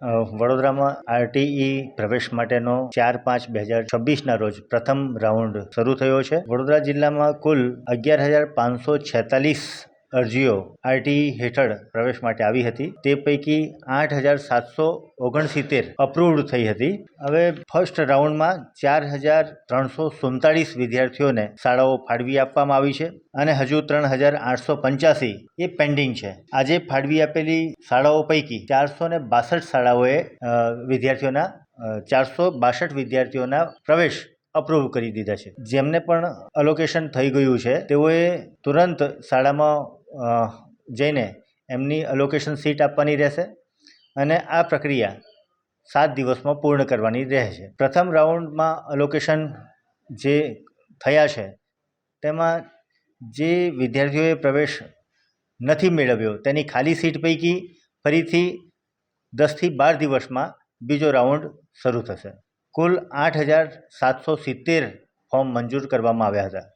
વડોદરામાં આરટીઈ પ્રવેશ માટેનો 4/5/2026ના રોજ પ્રથમ રાઉન્ડ શરૂ થયો છે. વડોદરા જિલ્લામાં કુલ 11,546 અરજીઓ આરટીઈ હેઠળ પ્રવેશ માટે આવી હતી. તે પૈકી 8,769 અપ્રૂવડ થઈ હતી. હવે ફર્સ્ટ રાઉન્ડમાં 4,347 વિદ્યાર્થીઓને શાળાઓ ફાળવી આપવામાં આવી છે અને હજુ 3,885 એ પેન્ડિંગ છે. આજે ફાળવી આપેલી શાળાઓ પૈકી 462 વિદ્યાર્થીઓના પ્રવેશ અપ્રૂવ કરી દીધા છે. જેમને પણ અલોકેશન થઈ ગયું છે તેઓએ તુરંત શાળામાં જઈને એમની અલોકેશન સીટ આપવાની રહેશે અને આ પ્રક્રિયા 7 દિવસમાં પૂર્ણ કરવાની રહે છે. પ્રથમ રાઉન્ડમાં અલોકેશન જે થયા છે તેમાં જે વિદ્યાર્થીઓએ પ્રવેશ નથી મેળવ્યો તેની ખાલી સીટ પૈકી ફરીથી 10થી 12 દિવસમાં બીજો રાઉન્ડ શરૂ થશે. કુલ 8,770 ફોર્મ મંજૂર કરવામાં આવ્યા હતા.